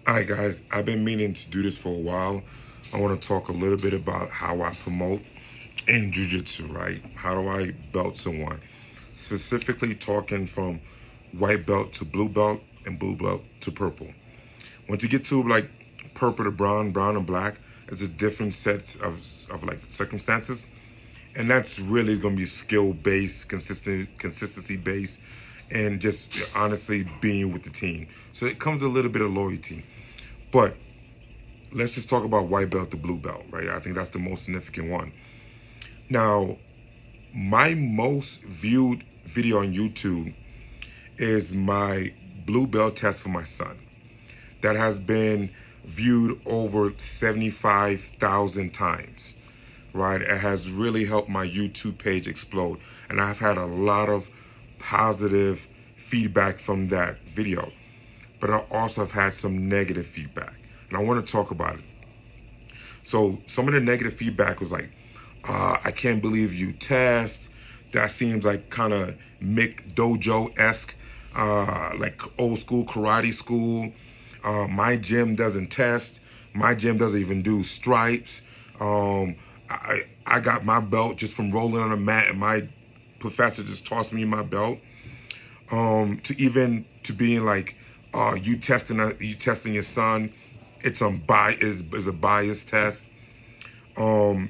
All right, guys, I've been meaning to do this for a while. I want to talk a little bit about how I promote in Jiu-Jitsu, right? How do I belt someone? Specifically talking from white belt to blue belt and blue belt to purple. Once you get to like purple to brown, brown and black, it's a different set of like circumstances. And that's really going to be skill-based, consistency-based, and just honestly being with the team. So it comes a little bit of loyalty. But let's just talk about white belt to blue belt, right? I think that's the most significant one. Now, my most viewed video on YouTube is my blue belt test for my son. That has been viewed over 75,000 times, right? It has really helped my YouTube page explode. And I've had a lot of positive feedback from that video. But I also have had some negative feedback. And I want to talk about it. So some of the negative feedback was like, I can't believe you test. That seems like kind of Mick Dojo-esque, like old school karate school. My gym doesn't test. My gym doesn't even do stripes. I got my belt just from rolling on a mat, and my professor just tossed me my belt. To being like, you testing your son, it's a biased test. Your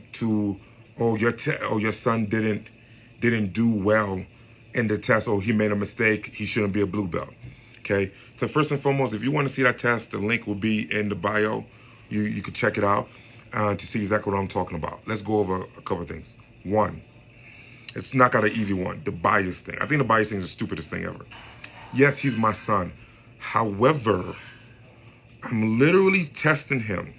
son didn't do well in the test. Oh, he made a mistake. He shouldn't be a blue belt. Okay. So first and foremost, if you want to see that test, the link will be in the bio. You can check it out to see exactly what I'm talking about. Let's go over a couple of things. One, it's not got an easy one. The bias thing. I think the bias thing is the stupidest thing ever. Yes, he's my son. However, I'm literally testing him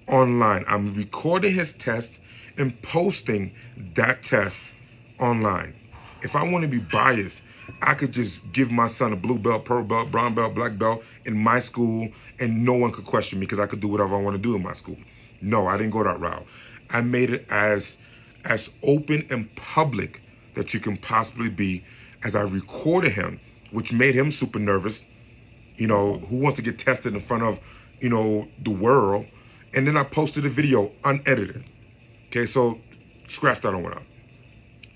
online. I'm recording his test and posting that test online. If I want to be biased, I could just give my son a blue belt, purple belt, brown belt, black belt in my school, and no one could question me because I could do whatever I want to do in my school. No, I didn't go that route. I made it as open and public that you can possibly be, as I recorded him, which made him super nervous. You know, who wants to get tested in front of, the world? And then I posted a video unedited. Okay, so scratch that one out.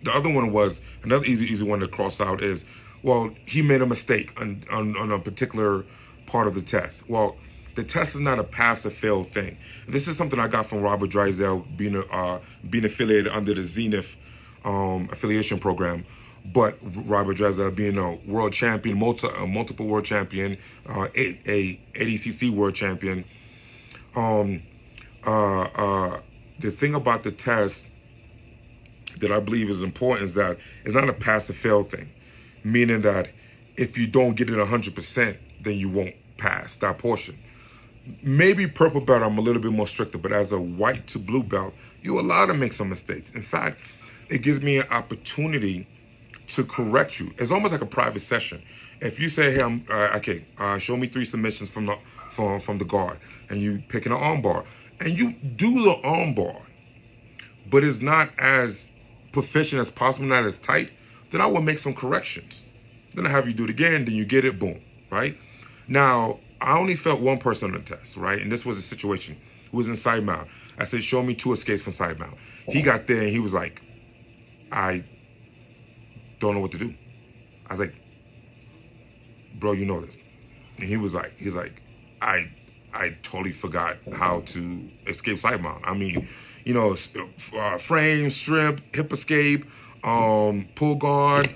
The other one was, another easy one to cross out is, well, he made a mistake on a particular part of the test. Well, the test is not a pass or fail thing. This is something I got from Robert Drysdale, being affiliated under the Zenith affiliation program. But Robert Drysdale being a world champion, multiple world champion, a ADCC world champion. The thing about the test that I believe is important is that it's not a pass or fail thing, meaning that if you don't get it 100%, then you won't pass that portion. Maybe purple belt, I'm a little bit more stricter, but as a white to blue belt, you're allowed to make some mistakes. In fact, it gives me an opportunity to correct you. It's almost like a private session. If you say, hey, show me 3 submissions from the guard, and you pick an arm bar, and you do the arm bar, but it's not as proficient as possible, not as tight, then I will make some corrections. Then I have you do it again, then you get it, boom, right? Now, I only felt one person on the test, right? And this was a situation. Who was in side mount. I said, show me 2 escapes from side mount. He got there and he was like, I don't know what to do. I was like, bro, you know this. And he's like, I totally forgot how to escape side mount. I mean, frame, strip, hip escape, pull guard,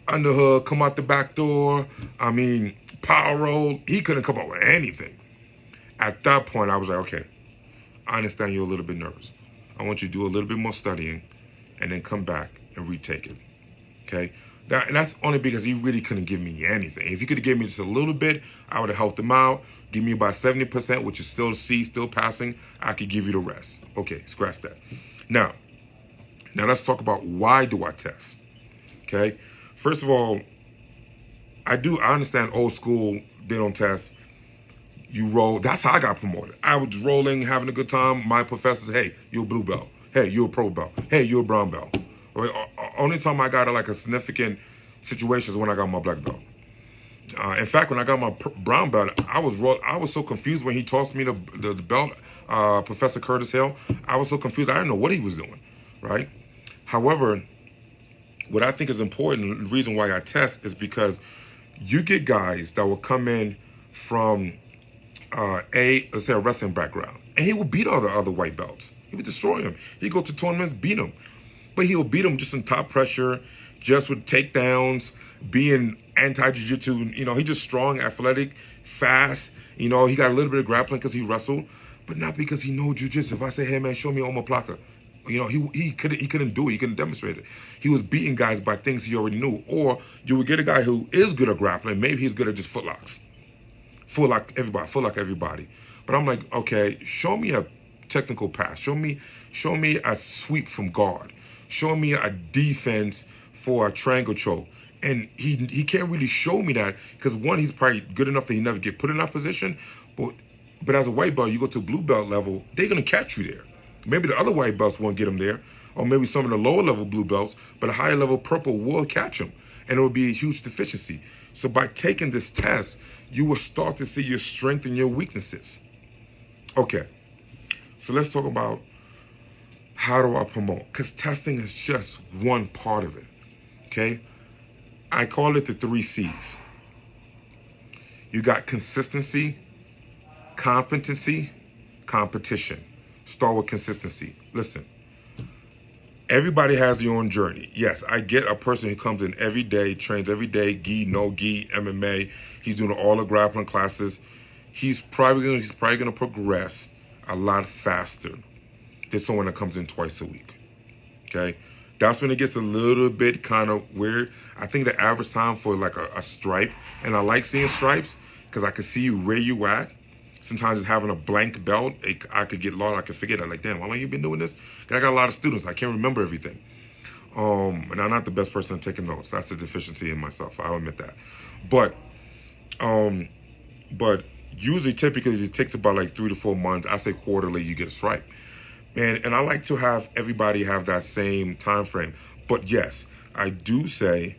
underhook, come out the back door. I mean, power roll. He couldn't come up with anything. At that point, I was like, okay, I understand you're a little bit nervous. I want you to do a little bit more studying and then come back and retake it. Okay? And that's only because he really couldn't give me anything. If he could have given me just a little bit, I would have helped him out. Give me about 70%, which is still C, still passing. I could give you the rest. Okay, scratch that. Now let's talk about why do I test? Okay? First of all, I understand old school, they don't test. You roll. That's how I got promoted. I was rolling, having a good time. My professor said, hey, you're a blue belt. Hey, you're a pro belt. Hey, you're a brown belt. Only time I got a significant situation is when I got my black belt. In fact, when I got my brown belt, I was so confused when he tossed me the belt, Professor Curtis Hill. I was so confused. I didn't know what he was doing, right? However, what I think is important, the reason why I test is because you get guys that will come in from let's say a wrestling background, and he will beat all the other white belts. He would destroy them. He'd go to tournaments, beat them. But he'll beat them just in top pressure, just with takedowns, being anti-jiu-jitsu. You know, he's just strong, athletic, fast. You know, he got a little bit of grappling because he wrestled, but not because he knows jiu-jitsu. If I say, hey man, show me omoplata, you know, he couldn't do it. He couldn't demonstrate it. He was beating guys by things he already knew. Or you would get a guy who is good at grappling. Maybe he's good at just footlocks. Full like everybody. But I'm like, okay, show me a technical pass. Show me a sweep from guard. Show me a defense for a triangle choke. And he can't really show me that because one, he's probably good enough that he never get put in that position. But as a white belt, you go to blue belt level, they're gonna catch you there. Maybe the other white belts won't get him there, or maybe some of the lower level blue belts, but a higher level purple will catch him, and it will be a huge deficiency. So by taking this test, you will start to see your strength and your weaknesses. Okay, so let's talk about how do I promote? Because testing is just one part of it, okay? I call it the 3 C's. You got consistency, competency, competition. Start with consistency. Listen, everybody has their own journey. Yes, I get a person who comes in every day, trains every day, gi, no gi, MMA. He's doing all the grappling classes. He's probably gonna progress a lot faster than someone that comes in twice a week. Okay, that's when it gets a little bit kind of weird. I think the average time for like a stripe, and I like seeing stripes because I can see where you at. Sometimes just having a blank belt, I could get lost. I could forget. I'm like, damn, how long you been doing this? I got a lot of students. I can't remember everything. And I'm not the best person at taking notes. That's the deficiency in myself. I'll admit that. But usually, typically, it takes about like 3 to 4 months. I say quarterly, you get a stripe. And I like to have everybody have that same time frame. But yes, I do say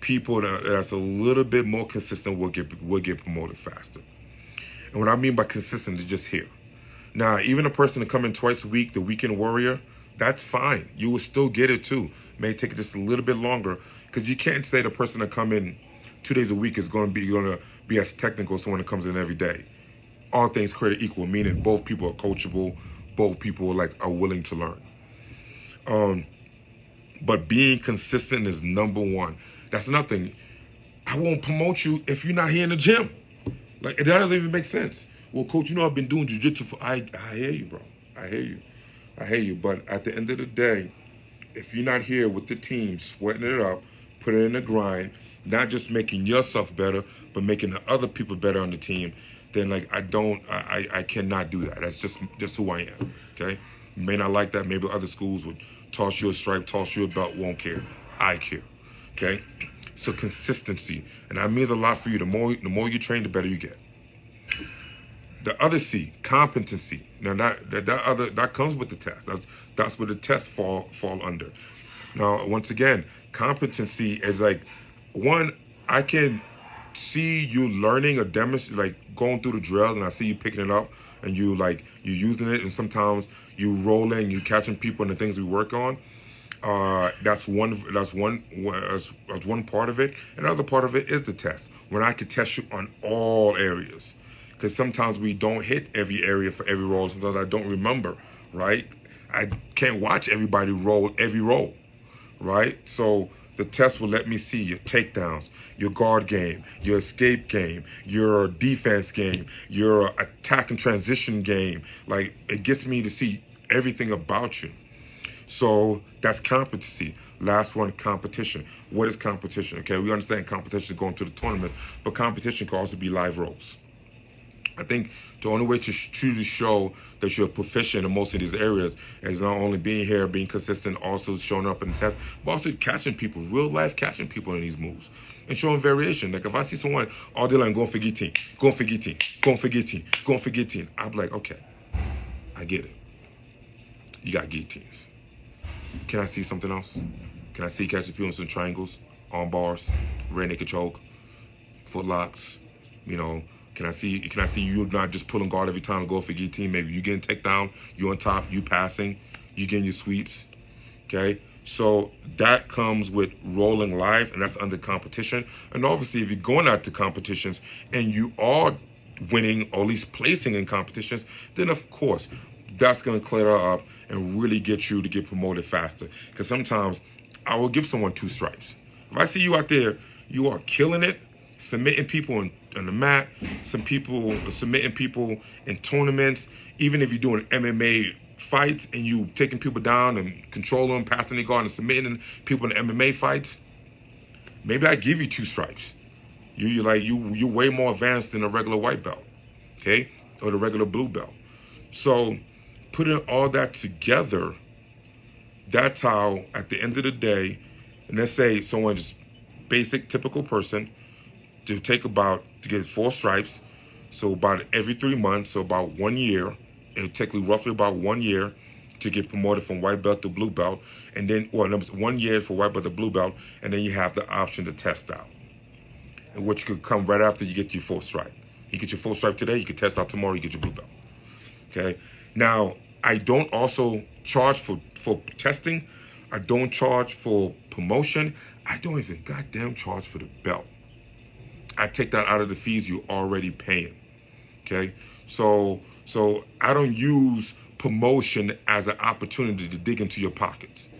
people that's a little bit more consistent will get promoted faster. And what I mean by consistent is just here. Now, even a person to come in twice a week, the weekend warrior, that's fine. You will still get it too. May take just a little bit longer because you can't say the person that come in 2 days a week is going to be as technical as someone that comes in every day. All things created equal, meaning both people are coachable, both people are willing to learn. But being consistent is number one. That's nothing. I won't promote you if you're not here in the gym. Like, that doesn't even make sense. Well, coach, you know I've been doing jiu-jitsu for... I hear you, bro. I hear you. But at the end of the day, if you're not here with the team, sweating it up, putting in the grind, not just making yourself better, but making the other people better on the team, then I cannot do that. That's just who I am, okay? You may not like that. Maybe other schools would toss you a stripe, toss you a belt, won't care. I care, okay? So consistency, and that means a lot for you. The more you train, the better you get. The other C, competency. Now that comes with the test. That's where the tests fall under. Now, once again, competency is like, one, I can see you learning or demonstrating, like going through the drills, and I see you picking it up, and you're using it, and sometimes you rolling, you catching people in the things we work on. That's one part of it. Another part of it is the test, when I can test you on all areas, because sometimes we don't hit every area for every roll. Sometimes I don't remember, right? I can't watch everybody roll every roll, right? So the test will let me see your takedowns, your guard game, your escape game, your defense game, your attack and transition game. Like, it gets me to see everything about you. So that's competency. Last one, competition. What is competition? Okay, we understand competition is going to the tournaments, but competition can also be live rolls. I think the only way to truly show that you're proficient in most of these areas is not only being here, being consistent, also showing up in the test, but also catching people, real life catching people in these moves, and showing variation. Like, if I see someone all day long going for guillotine, I'm like, okay, I get it. You got guillotines. Can I see something else? Can I see catching people in some triangles, arm bars, rear naked choke, footlocks, you know. Can I see you not just pulling guard every time to go for guillotine? Maybe you getting takedown, you on top, you passing, you getting your sweeps. Okay, so that comes with rolling live, and that's under competition. And obviously, if you're going out to competitions and you are winning or at least placing in competitions, then of course that's going to clear up and really get you to get promoted faster. Because sometimes I will give someone 2 stripes. If I see you out there, you are killing it, submitting people on the mat, some people submitting people in tournaments, even if you're doing MMA fights and you taking people down and controlling them, passing the guard and submitting people in MMA fights, maybe I give you 2 stripes. You're way more advanced than a regular white belt, okay, or the regular blue belt. So putting all that together, that's how at the end of the day, and let's say someone's basic typical person to get 4 stripes, so about every 3 months, so about 1 year. It'll take roughly about 1 year to get promoted from white belt to blue belt, and then 1 year for white belt to blue belt, and then you have the option to test out, and which could come right after you get your 4th stripe. You get your 4th stripe today, you can test out tomorrow, you get your blue belt. Okay. Now I don't also charge for testing. I don't charge for promotion. I don't even goddamn charge for the belt. I take that out of the fees you're already paying. Okay, so I don't use promotion as an opportunity to dig into your pockets.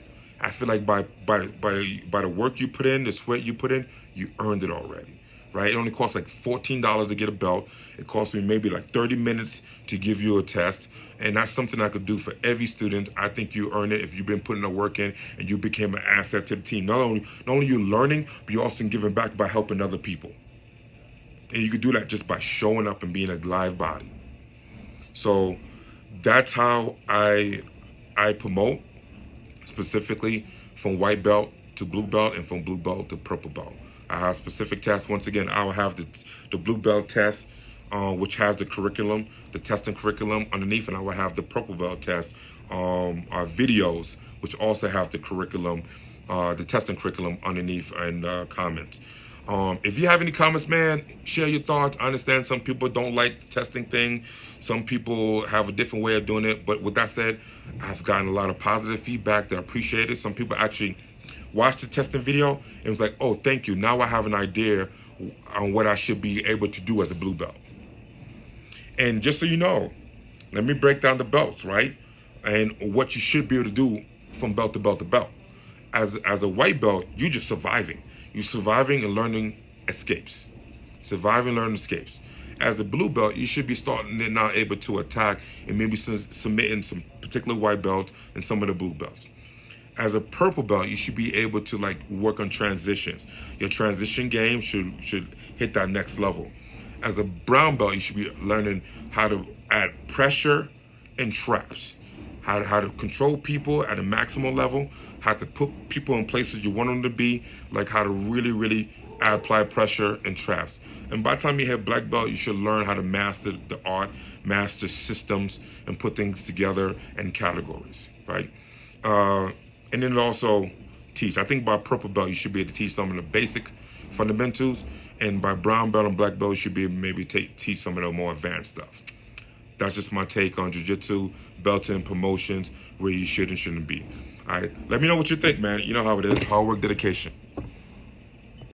I feel like by the work you put in, the sweat you put in, you earned it already, right? It only costs like $14 to get a belt. It costs me maybe like 30 minutes to give you a test, and that's something I could do for every student. I think you earn it if you've been putting the work in and you became an asset to the team. Not only you learning, but you're also giving back by helping other people. And you can do that just by showing up and being a live body. So that's how I promote, specifically from white belt to blue belt and from blue belt to purple belt. I have specific tests. Once again, I will have the blue belt test, which has the curriculum, the testing curriculum underneath, and I will have the purple belt test videos, which also have the curriculum, the testing curriculum underneath and comments. If you have any comments, man, share your thoughts. I understand some people don't like the testing thing. Some people have a different way of doing it. But with that said, I've gotten a lot of positive feedback that I appreciate it. Some people actually watched the testing video and was like, oh, thank you. Now I have an idea on what I should be able to do as a blue belt. And just so you know, let me break down the belts, right? And what you should be able to do from belt to belt to belt. As a white belt, you're just surviving. You're surviving and learning escapes. Surviving, learning escapes. As a blue belt, you should be starting and now able to attack and maybe submitting some particular white belts and some of the blue belts. As a purple belt, you should be able to like work on transitions. Your transition game should hit that next level. As a brown belt, you should be learning how to add pressure and traps. How to control people at a maximal level, how to put people in places you want them to be, like how to really apply pressure and traps. And by the time you hit black belt, you should learn how to master the art, master systems, and put things together in categories, right? And then also teach. I think by purple belt, you should be able to teach some of the basic fundamentals, and by brown belt and black belt, you should be able to maybe teach some of the more advanced stuff. That's just my take on jiu-jitsu, belting, promotions, where you should and shouldn't be. All right, let me know what you think, man. You know how it is, hard work, dedication.